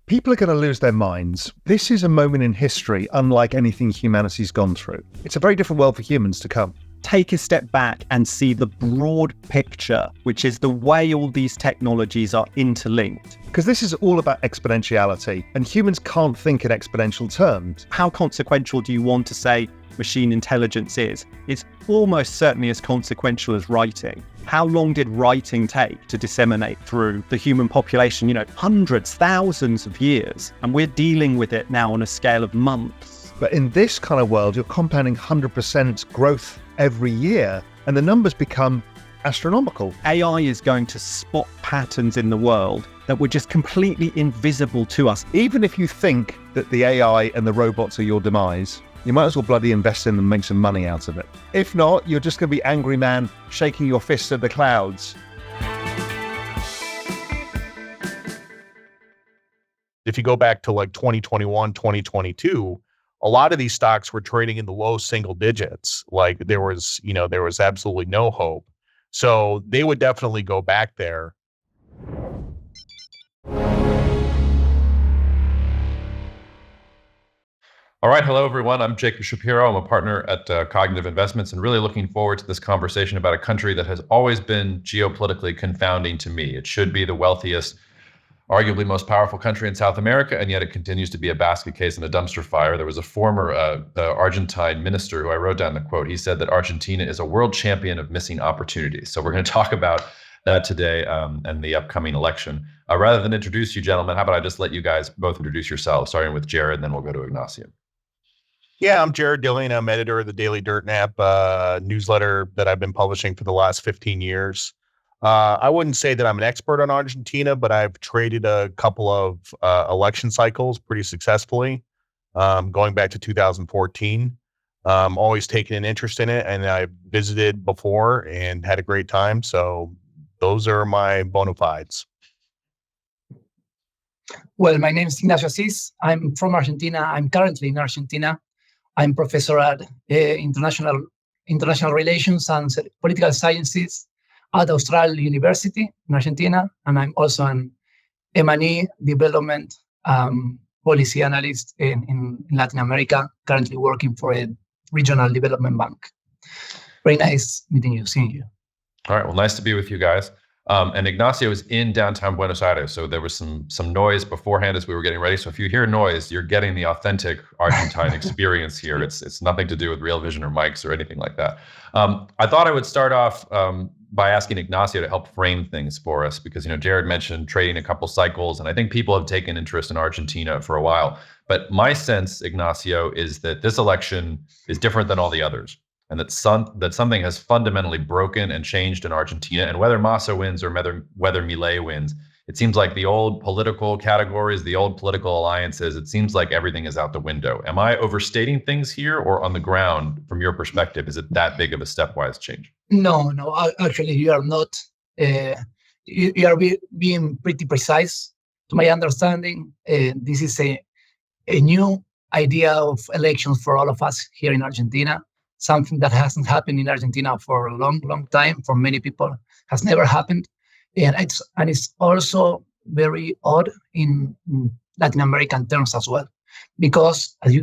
People are going to lose their minds. This is a moment in history unlike anything humanity's gone through. It's a very different world for humans to come. Take a step back and see the broad picture, which is the way all these technologies are interlinked. Because this is all about exponentiality, and humans can't think in exponential terms. How consequential do you want to say machine intelligence is? It's almost certainly as consequential as writing. How long did writing take to disseminate through the human population? Hundreds, thousands of years. And we're dealing with it now on a scale of months. But in this kind of world, you're compounding 100% growth every year, and the numbers become astronomical. AI is going to spot patterns in the world that were just completely invisible to us. Even if you think that the AI and the robots are your demise, you might as well bloody invest in them and make some money out of it. If not, you're just going to be angry man shaking your fists at the clouds. If you go back to like 2021, 2022, a lot of these stocks were trading in the low single digits. Like there was absolutely no hope. So they would definitely go back there. All right. Hello, everyone. I'm Jacob Shapiro. I'm a partner at Cognitive Investments and really looking forward to this conversation about a country that has always been geopolitically confounding to me. It should be the wealthiest, arguably most powerful country in South America, and yet it continues to be a basket case and a dumpster fire. There was a former Argentine minister who I wrote down the quote. He said that Argentina is a world champion of missing opportunities. So we're going to talk about that today and the upcoming election. Rather than introduce you gentlemen, how about I just let you guys both introduce yourselves, starting with Jared, and then we'll go to Ignacio. Yeah, I'm Jared Dillian. I'm editor of the Daily Dirtnap newsletter that I've been publishing for the last 15 years. I wouldn't say that I'm an expert on Argentina, but I've traded a couple of election cycles pretty successfully, going back to 2014. Always taken an interest in it, and I've visited before and had a great time. So those are my bona fides. Well, my name is Ignacio Asis. I'm from Argentina. I'm currently in Argentina. I'm professor at international relations and political sciences at Austral University in Argentina, and I'm also an M&E development policy analyst in Latin America, currently working for a regional development bank. Very nice seeing you. All right, well, nice to be with you guys. And Ignacio is in downtown Buenos Aires, so there was some noise beforehand as we were getting ready. So if you hear noise, you're getting the authentic Argentine experience here. It's nothing to do with real vision or mics or anything like that. I thought I would start off by asking Ignacio to help frame things for us, because Jared mentioned trading a couple cycles, and I think people have taken interest in Argentina for a while. But my sense, Ignacio, is that this election is different than all the others, and that something has fundamentally broken and changed in Argentina. And whether Massa wins or whether Milei wins, it seems like the old political categories, the old political alliances, it seems like everything is out the window. Am I overstating things here, or on the ground, from your perspective, is it that big of a stepwise change? No, actually, you are not. You are being pretty precise. To my understanding, this is a new idea of elections for all of us here in Argentina. Something that hasn't happened in Argentina for a long, long time. For many people, has never happened, and it's also very odd in Latin American terms as well, because as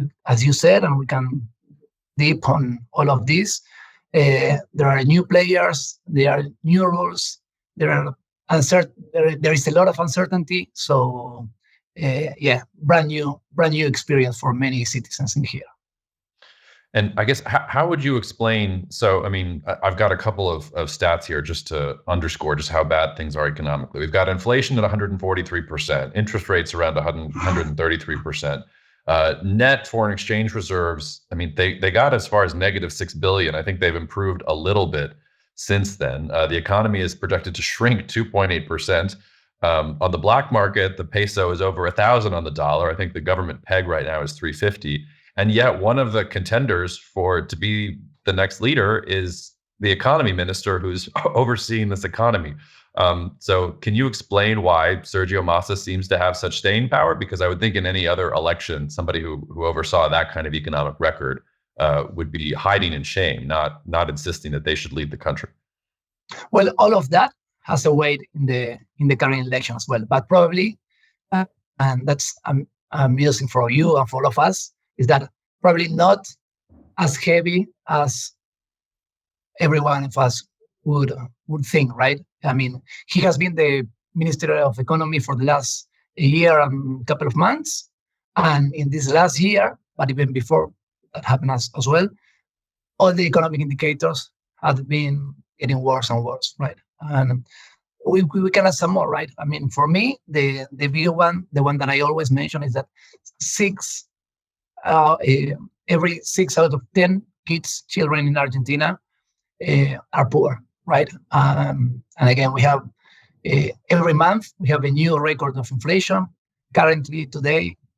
you said, and we can deep on all of this. There are new players, there are new rules, there is a lot of uncertainty. So, brand new experience for many citizens in here. And I guess, how would you explain, so, I mean, I've got a couple of stats here just to underscore just how bad things are economically. We've got inflation at 143%, interest rates around 133%. Net foreign exchange reserves, I mean, they got as far as -6 billion. I think they've improved a little bit since then. The economy is projected to shrink 2.8%. On the black market, the peso is over 1,000 on the dollar. I think the government peg right now is 350. And yet one of the contenders to be the next leader is the economy minister who's overseeing this economy. So can you explain why Sergio Massa seems to have such staying power? Because I would think in any other election, somebody who oversaw that kind of economic record would be hiding in shame, not insisting that they should lead the country. Well, all of that has a weight in the current election as well. But probably and that's amusing for you and for all of us, is that probably not as heavy as every one of us would think, right? I mean, he has been the Minister of Economy for the last year and couple of months, and in this last year, but even before that happened as well, all the economic indicators have been getting worse and worse, right? And we can add some more, right? I mean, for me, the big one, the one that I always mention, is that every 6 out of 10 children in Argentina are poor, right? And again, we have every month we have a new record of inflation. Currently,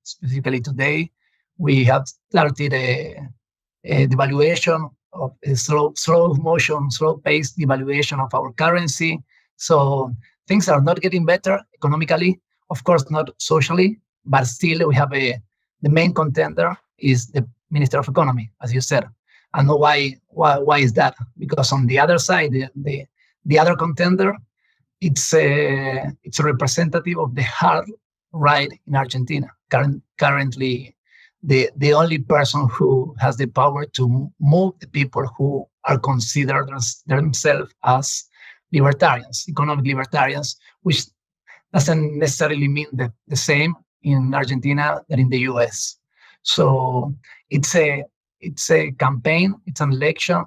specifically today, we have started a devaluation of a slow-paced devaluation of our currency. So things are not getting better economically, of course, not socially, but still we have the main contender is the Minister of Economy, as you said. And why is that? Because on the other side, the other contender, it's a representative of the hard right in Argentina. Currently, the only person who has the power to move the people who are considered themselves as libertarians, economic libertarians, which doesn't necessarily mean the same in Argentina than in the US. So it's a campaign, it's an election,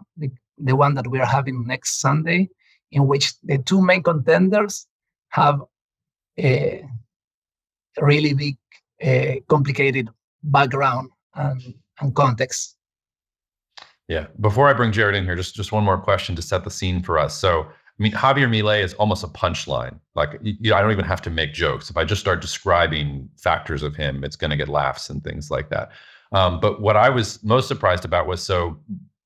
the one that we are having next Sunday, in which the two main contenders have a really big, complicated background and context. Yeah. Before I bring Jared in here, just one more question to set the scene for us. So, I mean, Javier Milei is almost a punchline. Like, I don't even have to make jokes. If I just start describing factors of him, it's going to get laughs and things like that. But what I was most surprised about was, so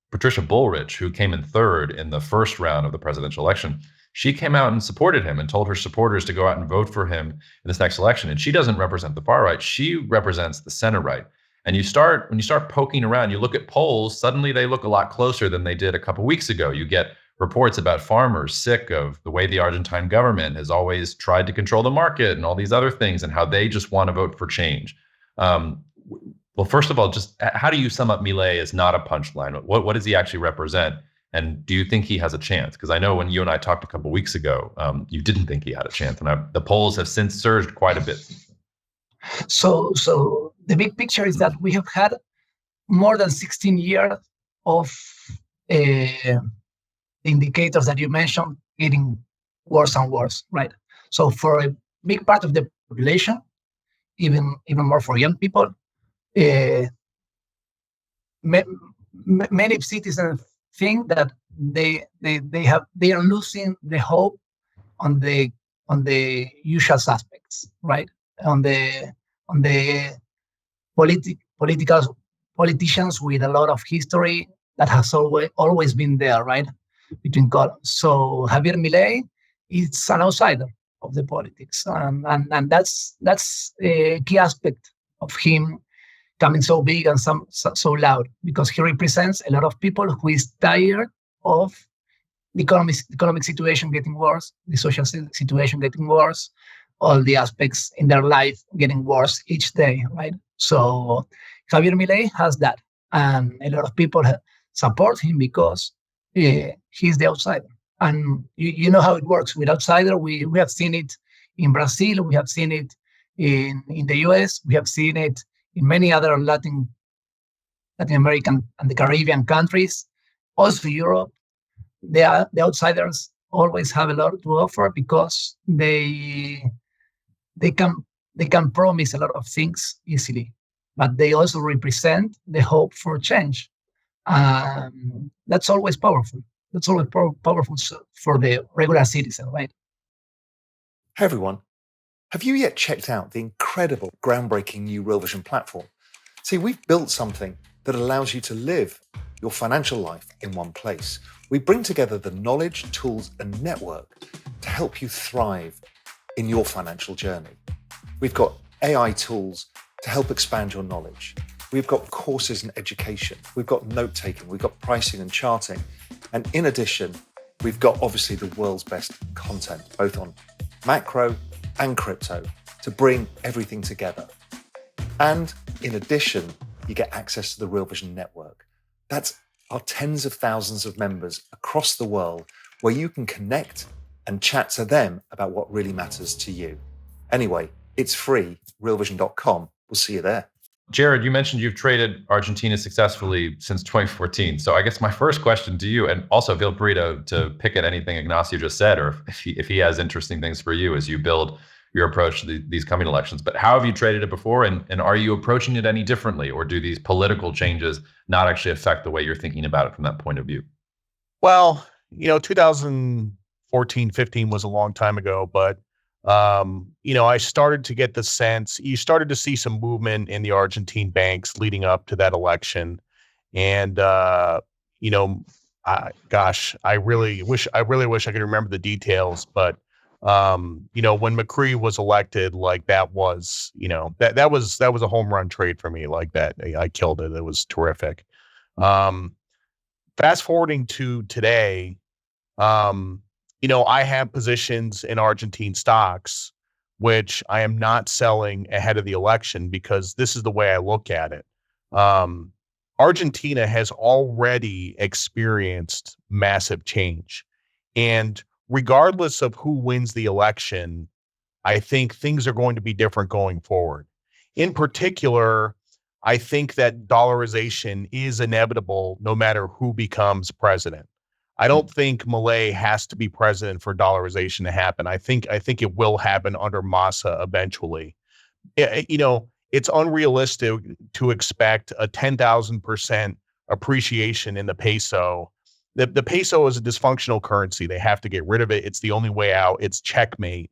Patricia Bullrich, who came in third in the first round of the presidential election, she came out and supported him and told her supporters to go out and vote for him in this next election. And she doesn't represent the far right. She represents the center right. And when you start poking around, you look at polls, suddenly they look a lot closer than they did a couple of weeks ago. You get reports about farmers sick of the way the Argentine government has always tried to control the market and all these other things, and how they just want to vote for change. Well, first of all, just how do you sum up Milei as not a punchline? What does he actually represent? And do you think he has a chance? Because I know when you and I talked a couple of weeks ago, you didn't think he had a chance, and the polls have since surged quite a bit. So the big picture is that we have had more than 16 years of indicators that you mentioned getting worse and worse, right? So for a big part of the population, even more for young people, many citizens think that they are losing the hope on the usual suspects, right? On the politicians with a lot of history that has always been there, right? Between columns. So Javier Milei is an outsider of the politics, and that's a key aspect of him coming so big and so loud, because he represents a lot of people who is tired of the economic situation getting worse, the social situation getting worse, all the aspects in their life getting worse each day, right? So Javier Milei has that, and a lot of people support him because he's the outsider. And you know how it works with outsider. We have seen it in Brazil, we have seen it in the US, we have seen it in many other Latin American and the Caribbean countries, also Europe. The outsiders always have a lot to offer because they can promise a lot of things easily, but they also represent the hope for change. That's always powerful. That's always powerful for the regular citizen, right? Hey everyone. Have you yet checked out the incredible, groundbreaking new Real Vision platform? See, we've built something that allows you to live your financial life in one place. We bring together the knowledge, tools, and network to help you thrive in your financial journey. We've got AI tools to help expand your knowledge. We've got courses and education. We've got note-taking. We've got pricing and charting. And in addition, we've got obviously the world's best content, both on macro and crypto. to bring everything together. And in addition, you get access to the Real Vision network. That's our tens of thousands of members across the world where you can connect and chat to them about what really matters to you. Anyway, it's free, realvision.com. We'll see you there. Jared, you mentioned you've traded Argentina successfully since 2014. So I guess my first question to you, and also feel free to pick at anything Ignacio just said, or if he has interesting things for you as you build your approach to these coming elections. But how have you traded it before? And are you approaching it any differently? Or do these political changes not actually affect the way you're thinking about it from that point of view? Well, 2014, 15 was a long time ago, but I started to get the sense, you started to see some movement in the Argentine banks leading up to that election. And, I really wish I could remember the details, but, when McCree was elected, like that was, that was a home run trade for me. Like that, I killed it. It was terrific. Fast forwarding to today, I have positions in Argentine stocks, which I am not selling ahead of the election because this is the way I look at it. Argentina has already experienced massive change. And regardless of who wins the election, I think things are going to be different going forward. In particular, I think that dollarization is inevitable no matter who becomes president. I don't think Milei has to be president for dollarization to happen. I think it will happen under Massa eventually. It's unrealistic to expect a 10,000% appreciation in the peso. The peso is a dysfunctional currency. They have to get rid of it. It's the only way out. It's checkmate.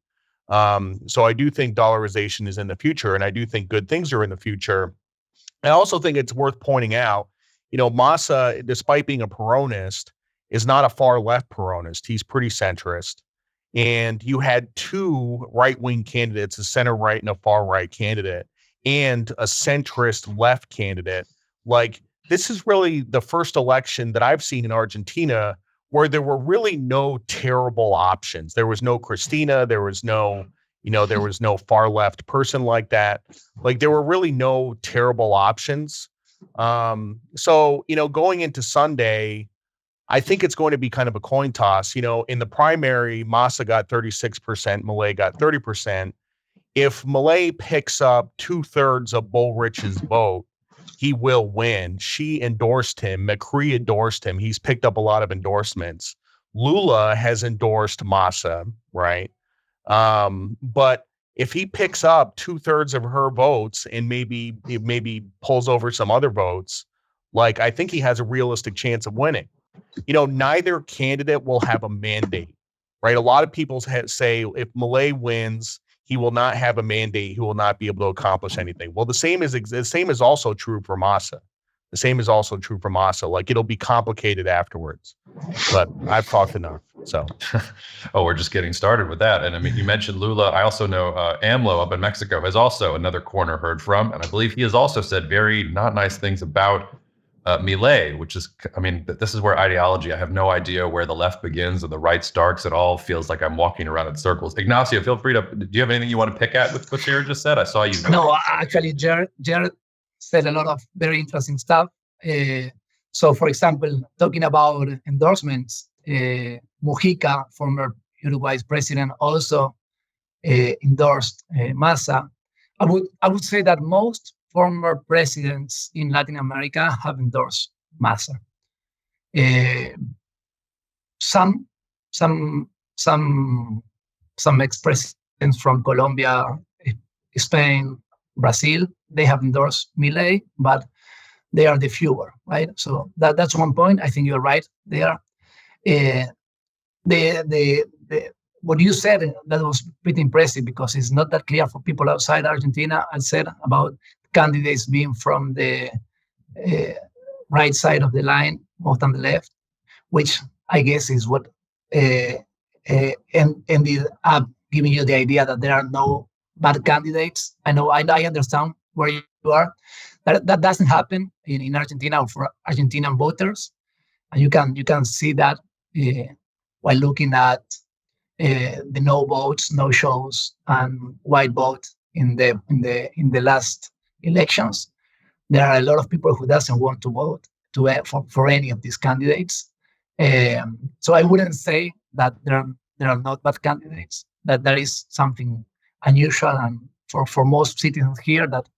So I do think dollarization is in the future, and I do think good things are in the future. I also think it's worth pointing out, Massa, despite being a Peronist, is not a far left Peronist. He's pretty centrist. And you had two right-wing candidates, a center-right and a far-right candidate, and a centrist left candidate. Like, this is really the first election that I've seen in Argentina where there were really no terrible options. There was no Cristina. There was no far left person like that. Like, there were really no terrible options. So, going into Sunday, I think it's going to be kind of a coin toss. In the primary, Massa got 36%, Milei got 30%. If Milei picks up 2/3 of Bullrich's vote, he will win. She endorsed him. McCree endorsed him. He's picked up a lot of endorsements. Lula has endorsed Massa, right? But if he picks up 2/3 of her votes and maybe pulls over some other votes, like, I think he has a realistic chance of winning. Neither candidate will have a mandate, right? A lot of people say if Milei wins, he will not have a mandate. He will not be able to accomplish anything. Well, the same is also true for Massa. The same is also true for Massa. Like, it'll be complicated afterwards. But I've talked enough. So, oh, we're just getting started with that. And I mean, you mentioned Lula. I also know AMLO up in Mexico is also another corner heard from, and I believe he has also said very not nice things about Milei, which is, this is where ideology, I have no idea where the left begins or the right starts. It all feels like I'm walking around in circles. Ignacio, feel free to, do you have anything you want to pick at with what Jared just said? I saw you. No, actually, Jared said a lot of very interesting stuff. So, for example, talking about endorsements, Mujica, former Uruguay's president, also endorsed Massa. I would say that most former presidents in Latin America have endorsed Massa. Some ex-presidents from Colombia, Spain, Brazil, they have endorsed Milei, but they are the fewer, right? So that's one point. I think you're right there. What you said, that was pretty impressive because it's not that clear for people outside Argentina. I said about candidates being from the right side of the line, more than the left, which I guess is what ended up giving you the idea that there are no bad candidates. I understand where you are. That doesn't happen in Argentina or for Argentinian voters, and you can see that while looking at the no votes, no shows, and white vote in the last elections. There are a lot of people who doesn't want to vote for any of these candidates. So I wouldn't say that there are not bad candidates. That there is something unusual, and for most citizens here, that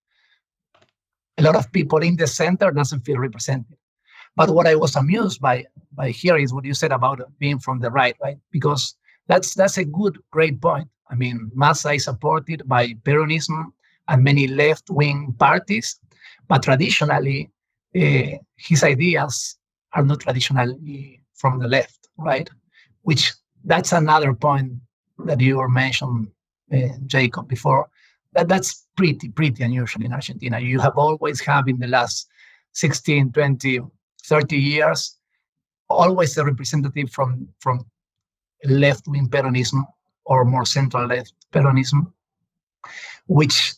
a lot of people in the center doesn't feel represented. But what I was amused by here is what you said about being from the right? Because that's a great point. I mean, Massa is supported by Peronism and many left-wing parties, but traditionally, his ideas are not traditionally from the left, right? Which that's another point that you were mentioned, Jacob, before. That's pretty unusual in Argentina. You have always have in the last 16, 20, 30 years, always a representative from left-wing Peronism or more central-left Peronism, which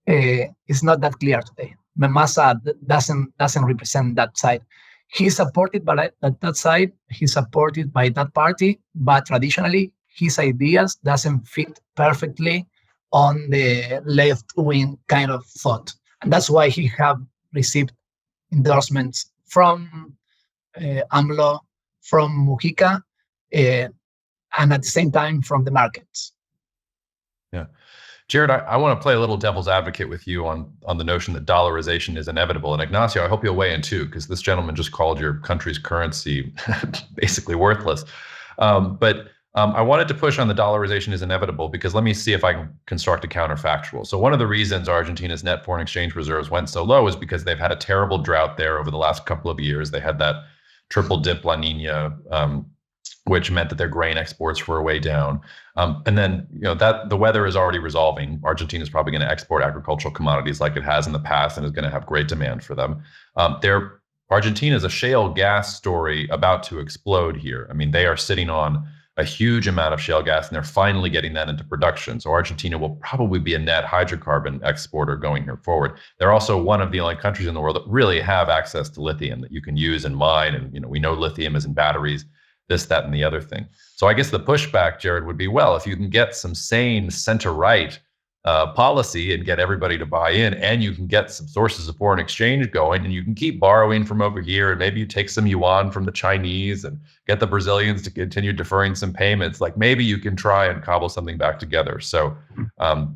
is not that clear today. Massa doesn't represent that side. He's supported by that side. He's supported by that party, but traditionally his ideas doesn't fit perfectly on the left-wing kind of thought, and that's why he have received endorsements from AMLO, from Mujica, and at the same time from the markets. Yeah. Jared, I want to play a little devil's advocate with you on the notion that dollarization is inevitable. And Ignacio, I hope you'll weigh in too, because this gentleman just called your country's currency basically worthless. But I wanted to push on the dollarization is inevitable because let me see if I can construct a counterfactual. So one of the reasons Argentina's net foreign exchange reserves went so low is because they've had a terrible drought there over the last couple of years. They had that triple dip La Nina, which meant that their grain exports were way down. And then, that the weather is already resolving. Argentina is probably going to export agricultural commodities like it has in the past and is going to have great demand for them. Argentina is a shale gas story about to explode here. I mean, they are sitting on a huge amount of shale gas and they're finally getting that into production. So Argentina will probably be a net hydrocarbon exporter going here forward. They're also one of the only countries in the world that really have access to lithium that you can use and mine. And, we know lithium is in batteries, this, that, and the other thing. So I guess the pushback, Jared, would be, well, if you can get some sane center-right policy and get everybody to buy in, and you can get some sources of foreign exchange going, and you can keep borrowing from over here, and maybe you take some yuan from the Chinese and get the Brazilians to continue deferring some payments, like maybe you can try and cobble something back together. So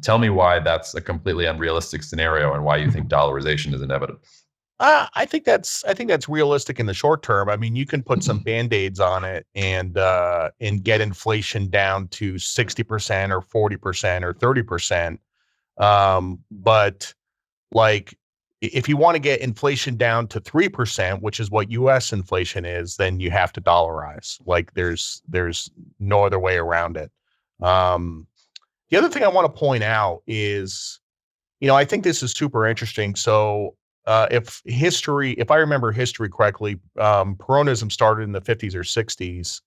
tell me why that's a completely unrealistic scenario and why you think dollarization is inevitable. I think that's realistic in the short term. I mean, you can put some Band-Aids on it and get inflation down to 60% or 40% or 30%. But like, if you want to get inflation down to 3%, which is what U.S. inflation is, then you have to dollarize. Like, there's no other way around it. The other thing I want to point out is, I think this is super interesting. So, if I remember history correctly, Peronism started in the 50s or 60s.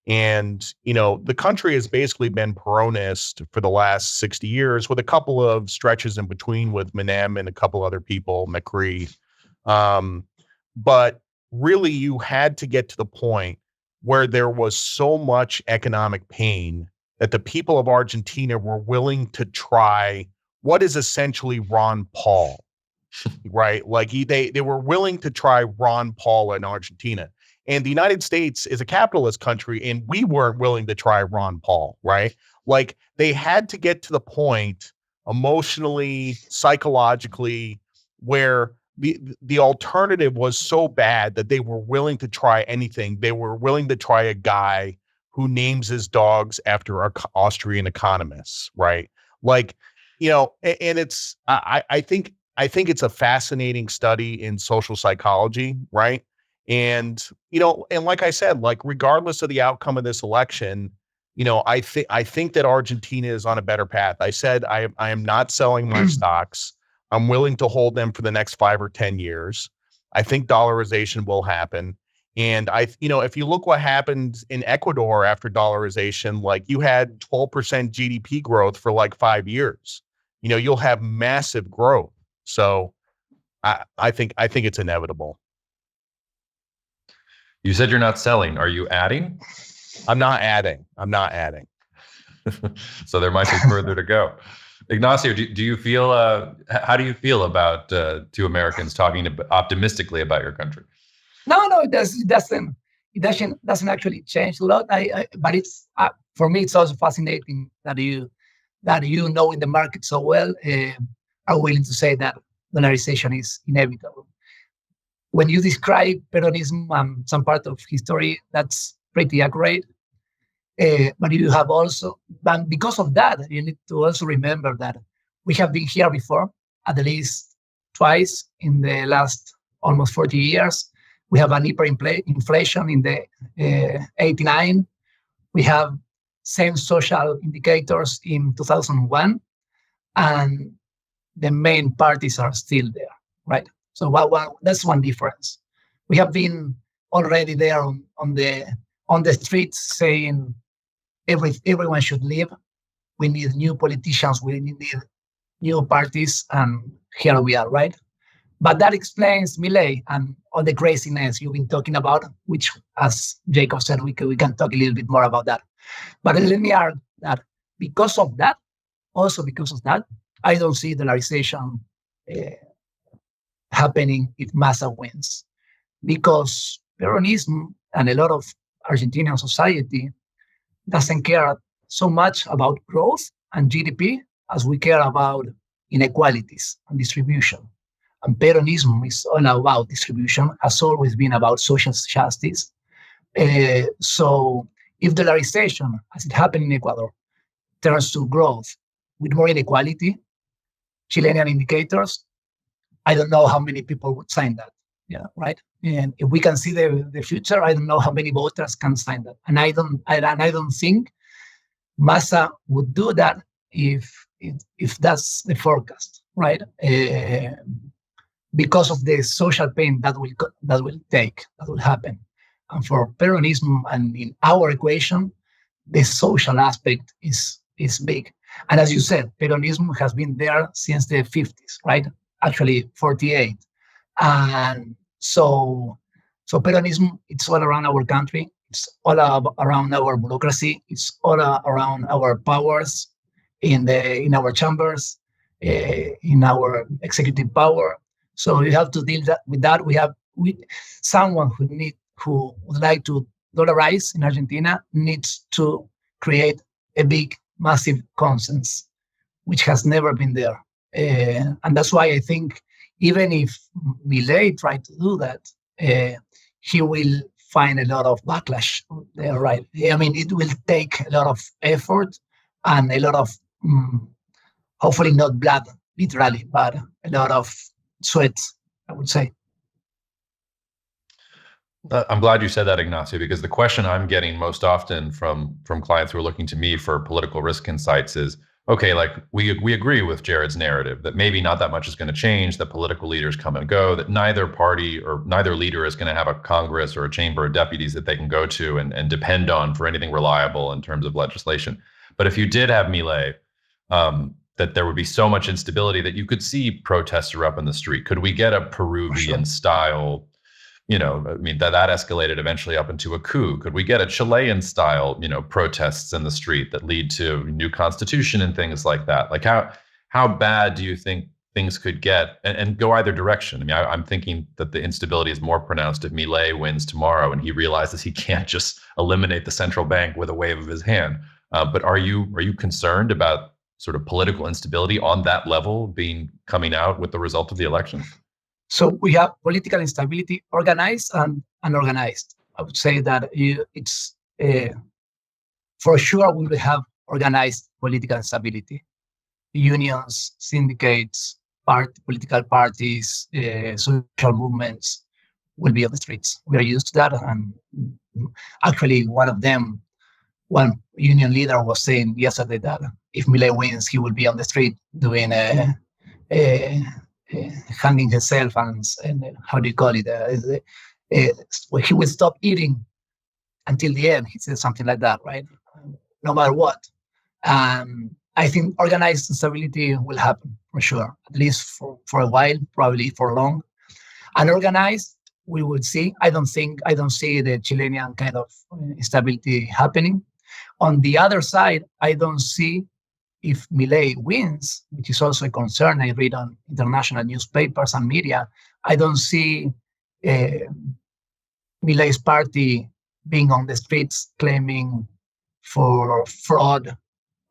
And, the country has basically been Peronist for the last 60 years with a couple of stretches in between with Menem and a couple other people, Macri. But really, you had to get to the point where there was so much economic pain that the people of Argentina were willing to try what is essentially Ron Paul. Right? Like they were willing to try Ron Paul in Argentina. And the United States is a capitalist country, and we weren't willing to try Ron Paul, right? Like, they had to get to the point emotionally, psychologically, where the alternative was so bad that they were willing to try anything. They were willing to try a guy who names his dogs after Austrian economists, right? Like, and it's, I think it's a fascinating study in social psychology, right? And, and like I said, like, regardless of the outcome of this election, I think that Argentina is on a better path. I said, I am not selling my stocks. I'm willing to hold them for the next 5 or 10 years. I think dollarization will happen. And if you look what happened in Ecuador after dollarization, like, you had 12% GDP growth for like 5 years. You'll have massive growth. So I think it's inevitable. You said you're not selling. Are you adding? I'm not adding. So there might be further to go. Ignacio, do you feel, how do you feel about two Americans talking optimistically about your country? No, it doesn't actually change a lot. But it's for me, it's also fascinating that you know in the market so well are willing to say that dollarization is inevitable. When you describe Peronism and some part of history, that's pretty accurate. But you have also, and because of that, you need to also remember that we have been here before, at least twice in the last almost 40 years. We have an hyperinflation in the 89. We have same social indicators in 2001, and the main parties are still there, right? So that's one difference. We have been already there on the streets saying everyone should leave. We need new politicians. We need new parties, and here we are, right? But that explains Milei and all the craziness you've been talking about, which, as Jacob said, we can talk a little bit more about that. But let me add that because of that, I don't see dollarization happening if Massa wins, because Peronism and a lot of Argentinian society doesn't care so much about growth and GDP as we care about inequalities and distribution. And Peronism is all about distribution, has always been about social justice. So if dollarization, as it happened in Ecuador, turns to growth with more inequality, Chilean indicators, I don't know how many people would sign that. Yeah, right. And if we can see the future, I don't know how many voters can sign that. And I don't think Massa would do that if that's the forecast, right? Because of the social pain that will happen. And for Peronism and in our equation, the social aspect is big. And as you said, Peronism has been there since the 50s, right? Actually, 48. And so Peronism, it's all around our country. It's all around our bureaucracy. It's all around our powers in our chambers, in our executive power. So you have to deal with that. Someone who would like to dollarize in Argentina needs to create a big, massive consensus, which has never been there. And that's why I think even if Milei tried to do that, he will find a lot of backlash there, right? I mean, it will take a lot of effort and a lot of, hopefully not blood, literally, but a lot of sweat, I would say. I'm glad you said that, Ignacio, because the question I'm getting most often from clients who are looking to me for political risk insights is, okay, like we agree with Jared's narrative that maybe not that much is going to change, that political leaders come and go, that neither party or neither leader is going to have a Congress or a chamber of deputies that they can go to and depend on for anything reliable in terms of legislation. But if you did have Milei, that there would be so much instability that you could see protests erupt in the street. Could we get a Peruvian style, that escalated eventually up into a coup? Could we get a Chilean style, protests in the street that lead to new constitution and things like that? Like how bad do you think things could get and go either direction? I mean, I'm thinking that the instability is more pronounced if Milei wins tomorrow and he realizes he can't just eliminate the central bank with a wave of his hand. But are you concerned about sort of political instability on that level coming out with the result of the election? So we have political instability, organized and unorganized. I would say that it's for sure we will have organized political instability. Unions, syndicates, political parties, social movements will be on the streets. We are used to that. And actually, one union leader was saying yesterday that if Milei wins, he will be on the street doing hanging himself and how do you call it? He will stop eating until the end. He said something like that, right? No matter what. I think organized instability will happen for sure, at least for a while, probably for long. Unorganized, we will see. I don't see the Chilean kind of instability happening. On the other side, I don't see if Milei wins, which is also a concern I read on international newspapers and media, I don't see Milei's party being on the streets claiming for fraud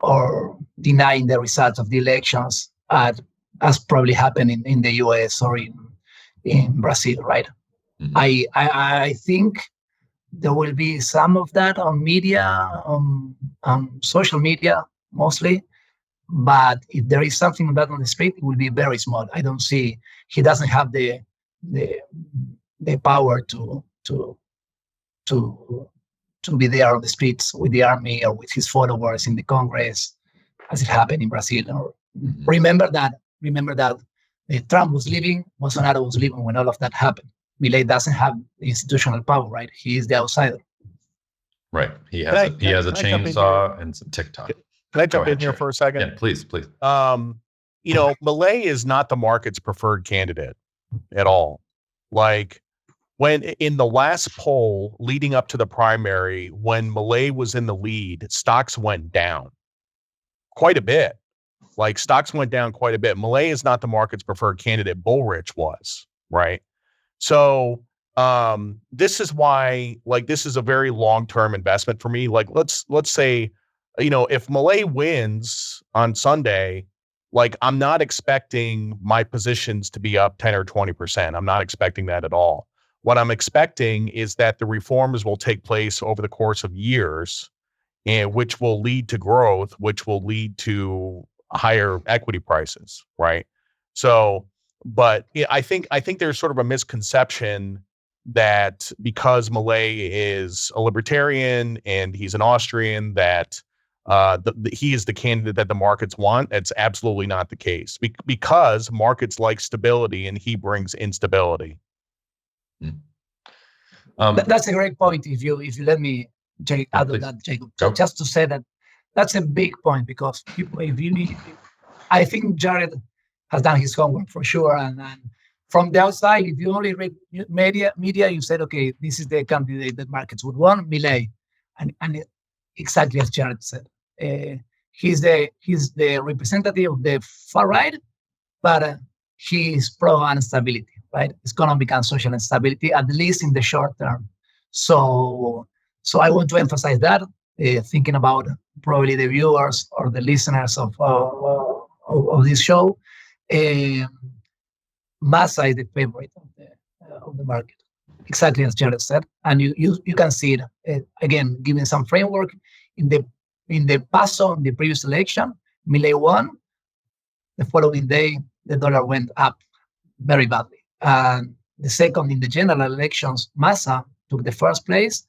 or denying the results of the elections, as probably happened in the US or in Brazil, right? Mm-hmm. I think there will be some of that on media, on social media mostly. But if there is something like that on the street, it will be very small. I don't see, he doesn't have the power to be there on the streets with the army or with his followers in the Congress, as it happened in Brazil. Or remember that Trump was leaving, Bolsonaro was leaving when all of that happened. Milei doesn't have institutional power, right? He is the outsider. Right. He has a chainsaw and some TikTok. Can I jump in here for a second? Yeah, please. Milei is not the market's preferred candidate at all. Like, when in the last poll leading up to the primary, when Milei was in the lead, stocks went down quite a bit. Like, stocks went down quite a bit. Milei is not the market's preferred candidate. Bullrich was, right? So this is why, like, this is a very long-term investment for me. Like, let's say, if Milei wins on Sunday, like, I'm not expecting my positions to be up 10 or 20%. I'm not expecting that at all. What I'm expecting is that the reforms will take place over the course of years, and which will lead to growth, which will lead to higher equity prices, right? So, but I think there's sort of a misconception that because Milei is a libertarian and he's an Austrian, that he is the candidate that the markets want. That's absolutely not the case, because markets like stability and he brings instability. That's a great point. If you let me add to that, Jacob, just to say that that's a big point, because people, I think Jared has done his homework for sure, and from the outside, if you only read media, you said, okay, this is the candidate that markets would want, Milei, and exactly as Jared said, he's the representative of the far right, but he is pro instability, right? Economic and social instability, at least in the short term. So I want to emphasize that, thinking about probably the viewers or the listeners of this show. Massa is the favorite of the market, exactly as Jared said, and you can see it again, giving some framework in the PASO, in the previous election. Milei won. The following day, the dollar went up very badly. And the second, in the general elections, Massa took the first place.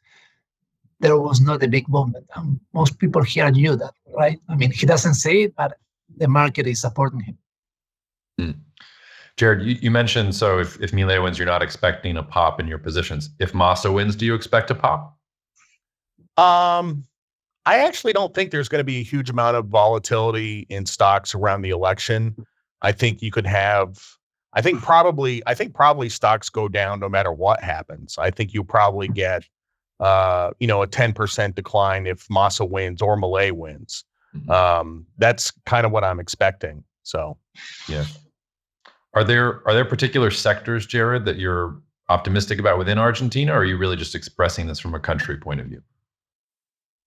There was not a big movement. And most people here knew that, right? I mean, he doesn't say it, but the market is supporting him. Jared, you mentioned, so if Milei wins, you're not expecting a pop in your positions. If Massa wins, do you expect a pop? I actually don't think there's going to be a huge amount of volatility in stocks around the election. I think you could have, I think probably stocks go down no matter what happens. I think you probably get, a 10% decline if Massa wins or Milei wins. That's kind of what I'm expecting. So, yeah. Are there particular sectors, Jared, that you're optimistic about within Argentina, or are you really just expressing this from a country point of view?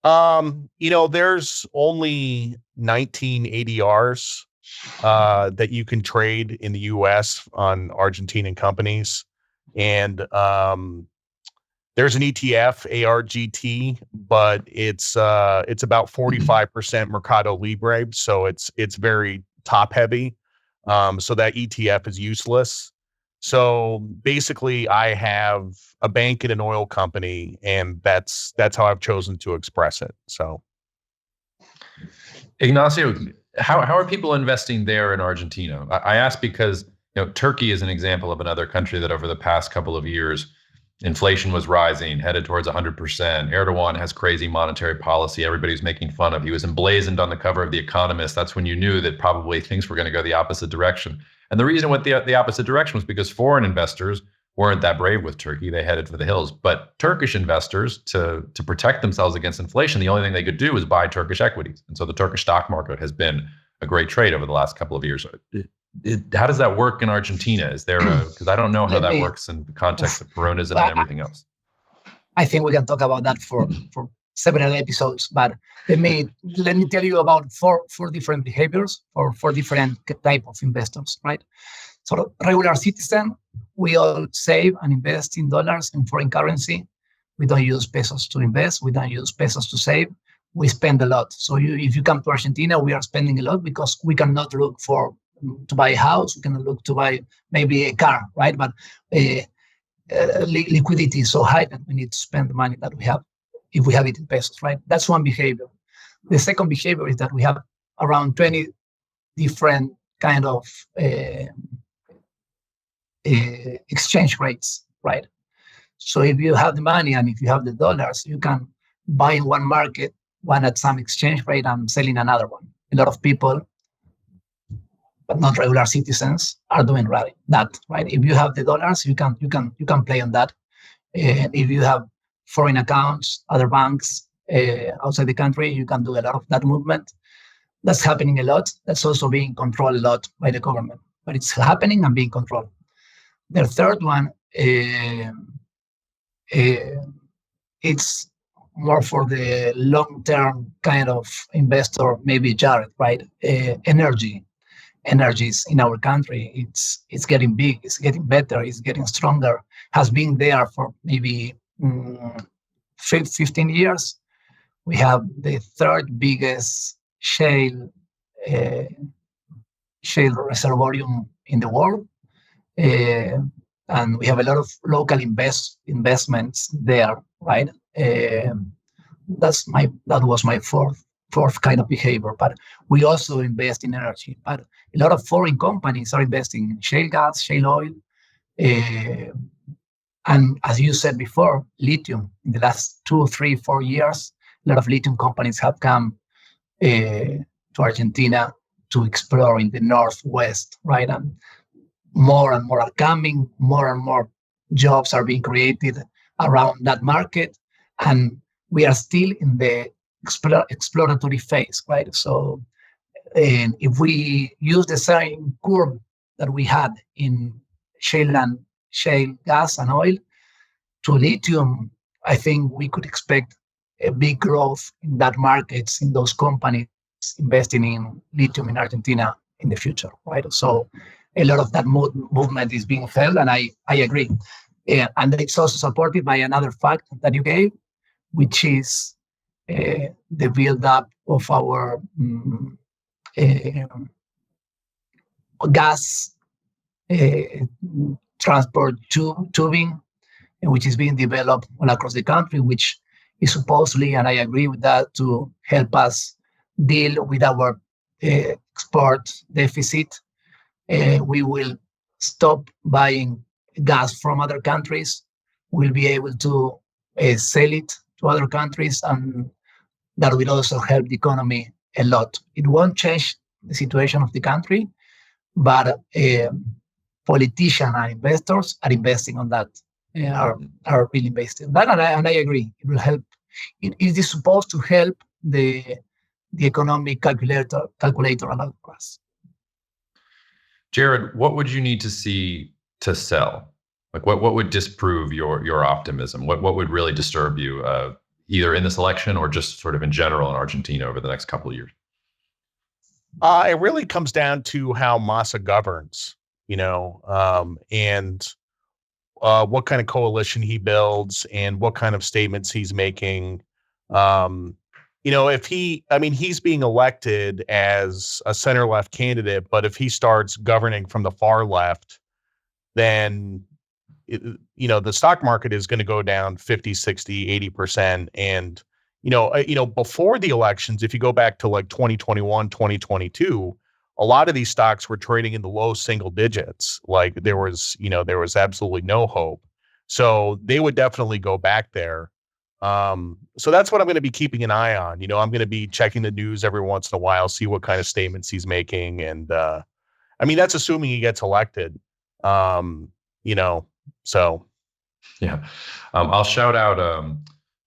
There's only 19 ADRs that you can trade in the US on Argentinian companies. And there's an ETF, ARGT, but it's about 45% Mercado Libre. So it's very top heavy. So that ETF is useless. So basically, I have a bank and an oil company, and that's how I've chosen to express it. So, Ignacio, how are people investing there in Argentina? I ask because Turkey is an example of another country that over the past couple of years, inflation was rising, headed towards 100%. Erdogan has crazy monetary policy. Everybody's making fun of. He was emblazoned on the cover of The Economist. That's when you knew that probably things were going to go the opposite direction. And the reason it went the opposite direction was because foreign investors weren't that brave with Turkey. They headed for the hills. But Turkish investors, to protect themselves against inflation, the only thing they could do was buy Turkish equities. And so the Turkish stock market has been a great trade over the last couple of years. How does that work in Argentina? Is there because I don't know how that works in the context of Peronism and everything else. I think we can talk about that for several episodes, but let me tell you about four different behaviors or four different type of investors, right? So regular citizen, we all save and invest in dollars and foreign currency. We don't use pesos to invest. We don't use pesos to save. We spend a lot. So if you come to Argentina, we are spending a lot because we cannot look to buy a house. We cannot look to buy maybe a car, right? But liquidity is so high that we need to spend the money that we have if we have it in pesos, right? That's one behavior. The second behavior is that we have around 20 different kind of exchange rates, right? So if you have the money and if you have the dollars, you can buy in one market, one at some exchange rate and sell in another one. A lot of people, but not regular citizens, are doing that, right? If you have the dollars, you can play on that. And if you have foreign accounts, other banks outside the country, you can do a lot of that movement. That's happening a lot. That's also being controlled a lot by the government, but it's happening and being controlled. The third one, it's more for the long-term kind of investor, maybe Jared, right? Energies in our country, it's getting big, it's getting better, it's getting stronger, has been there for maybe 15 years. We have the third biggest shale reservoir in the world. And we have a lot of local investments there, right? That was my fourth kind of behavior. But we also invest in energy. But a lot of foreign companies are investing in shale gas, shale oil, and as you said before, lithium. In the last 2, 3, 4 years, a lot of lithium companies have come to Argentina to explore in the northwest, right? And more are coming, more and more jobs are being created around that market. And we are still in the exploratory phase, right? So if we use the same curve that we had in shale gas and oil to lithium, I think we could expect a big growth in that markets, in those companies investing in lithium in Argentina in the future, right? So a lot of that movement is being felt, and I agree. And it's also supported by another fact that you gave, which is the build-up of our gas transport tubing, which is being developed all across the country, which is supposedly, and I agree with that, to help us deal with our export deficit. We will stop buying gas from other countries. We'll be able to sell it to other countries, and that will also help the economy a lot. It won't change the situation of the country, but politicians and investors are investing on that, are really investing in that, and I agree. It will help. It is supposed to help the economic calculator along us. Jared, what would you need to see to sell? Like what would disprove your optimism? What would really disturb you, either in this election or just sort of in general in Argentina over the next couple of years? It really comes down to how Massa governs, and what kind of coalition he builds and what kind of statements he's making. He's being elected as a center left candidate, but if he starts governing from the far left, then the stock market is going to go down 50, 60, 80%. And, before the elections, if you go back to like 2021, 2022, a lot of these stocks were trading in the low single digits. Like there was absolutely no hope. So they would definitely go back there. So that's what I'm going to be keeping an eye on. I'm going to be checking the news every once in a while, see what kind of statements he's making. And, that's assuming he gets elected. So, yeah, I'll shout out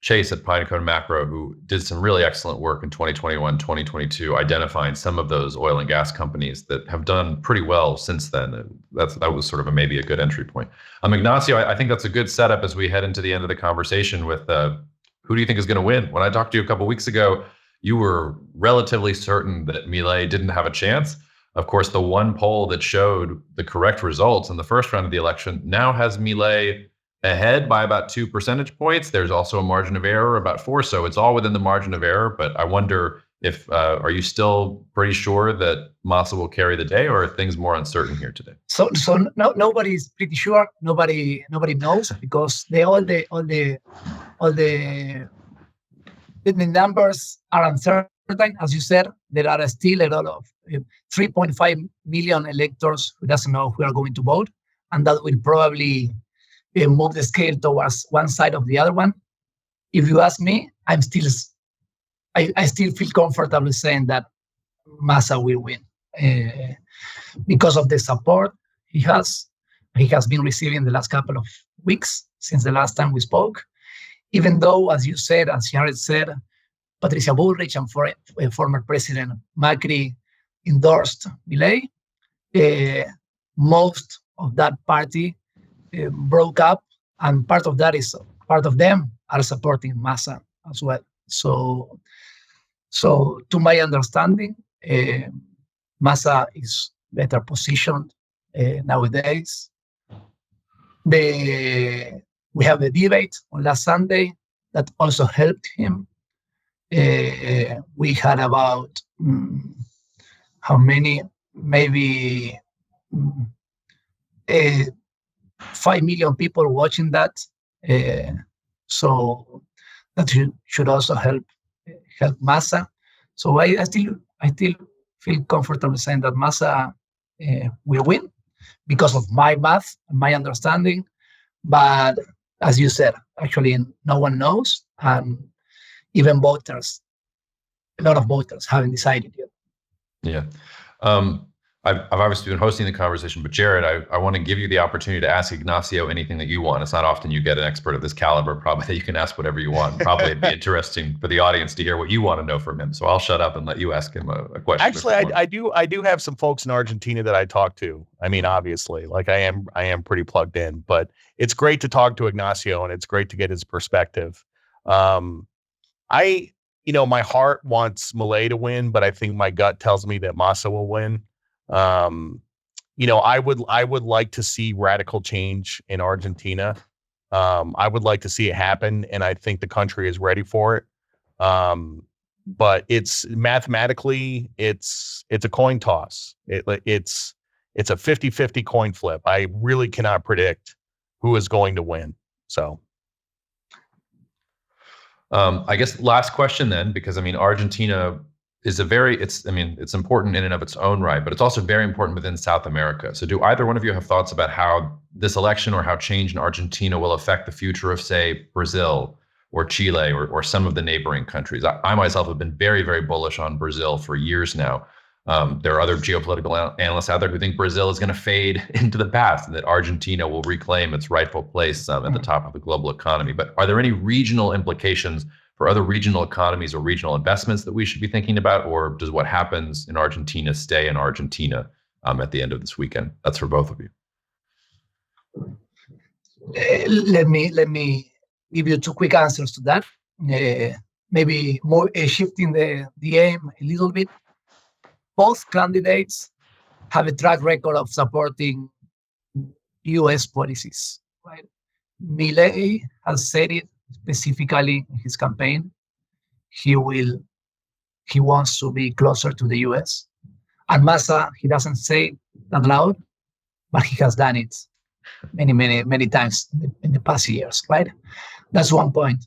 Chase at Pinecone Macro, who did some really excellent work in 2021, 2022, identifying some of those oil and gas companies that have done pretty well since then. That was sort of maybe a good entry point. Ignacio, I think that's a good setup as we head into the end of the conversation with who do you think is going to win? When I talked to you a couple of weeks ago, you were relatively certain that Milei didn't have a chance. Of course, the one poll that showed the correct results in the first round of the election now has Milei ahead by about 2 percentage points. There's also a margin of error about 4, so it's all within the margin of error. But I wonder if are you still pretty sure that Massa will carry the day, or are things more uncertain here today? So nobody's pretty sure. Nobody knows because all the numbers are uncertain. As you said, there are still a lot of 3.5 million electors who doesn't know who are going to vote, and that will probably move the scale towards one side or the other one. If you ask me, I still feel comfortable saying that Massa will win because of the support he has been receiving the last couple of weeks since the last time we spoke. Even though, as you said, as Jared said, Patricia Bullrich and former President Macri endorsed Milei, most of that party broke up, and part of them are supporting Massa as well. So to my understanding, Massa is better positioned nowadays. We have a debate on last Sunday that also helped him. We had about how many? Maybe 5 million people watching that. So that should also help Massa. So I still feel comfortable saying that Massa will win because of my math and my understanding. But as you said, actually no one knows, and even voters, a lot of voters haven't decided yet. Yeah. I've obviously been hosting the conversation, but Jared, I want to give you the opportunity to ask Ignacio anything that you want. It's not often you get an expert of this caliber, probably, that you can ask whatever you want. Probably it'd be interesting for the audience to hear what you want to know from him. So I'll shut up and let you ask him a question. Actually, I do have some folks in Argentina that I talk to. I mean, obviously, like I am pretty plugged in, but it's great to talk to Ignacio and it's great to get his perspective. My heart wants Milei to win, but I think my gut tells me that Massa will win. I would like to see radical change in Argentina. I would like to see it happen, and I think the country is ready for it. But it's mathematically, it's a coin toss. It's a 50-50 coin flip. I really cannot predict who is going to win. So. I guess last question then, because Argentina is it's important in and of its own right, but it's also very important within South America. So do either one of you have thoughts about how this election or how change in Argentina will affect the future of, say, Brazil or Chile or some of the neighboring countries? I myself have been very, very bullish on Brazil for years now. There are other geopolitical analysts out there who think Brazil is going to fade into the past and that Argentina will reclaim its rightful place at the top of the global economy. But are there any regional implications for other regional economies or regional investments that we should be thinking about? Or does what happens in Argentina stay in Argentina at the end of this weekend? That's for both of you. Let me give you 2 quick answers to that. Maybe more shifting the aim a little bit. Both candidates have a track record of supporting U.S. policies, right? Milei has said it specifically in his campaign. He wants to be closer to the U.S. And Massa, he doesn't say it that loud, but he has done it many times in the past years, right? That's one point.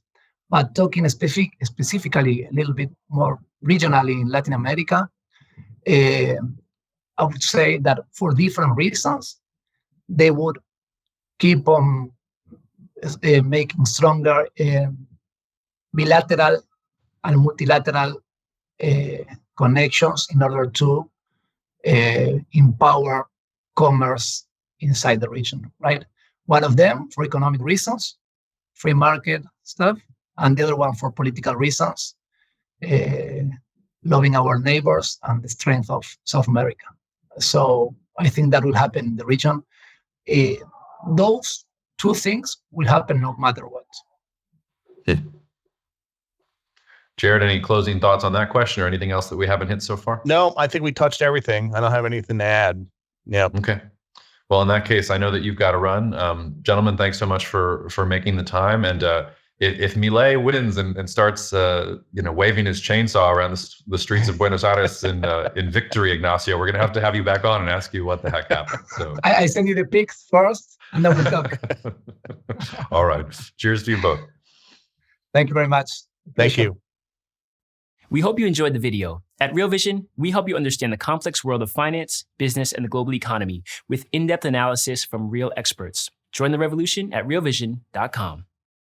But talking specifically a little bit more regionally in Latin America, I would say that for different reasons, they would keep on making stronger bilateral and multilateral connections in order to empower commerce inside the region, right? One of them for economic reasons, free market stuff, and the other one for political reasons, loving our neighbors and the strength of South America. So I think that will happen in the region. Those two things will happen no matter what. Jared, any closing thoughts on that question or anything else that we haven't hit so far? No, I think we touched everything. I don't have anything to add. Yeah. Okay. Well, in that case, I know that you've got to run. Gentlemen, thanks so much for making the time. And if Milei wins and starts waving his chainsaw around the streets of Buenos Aires in victory, Ignacio, we're going to have you back on and ask you what the heck happened. So I send you the pics first, and then we'll talk. All right. Cheers to you both. Thank you very much. Thank you. We hope you enjoyed the video. At Real Vision, we help you understand the complex world of finance, business, and the global economy with in-depth analysis from real experts. Join the revolution at realvision.com.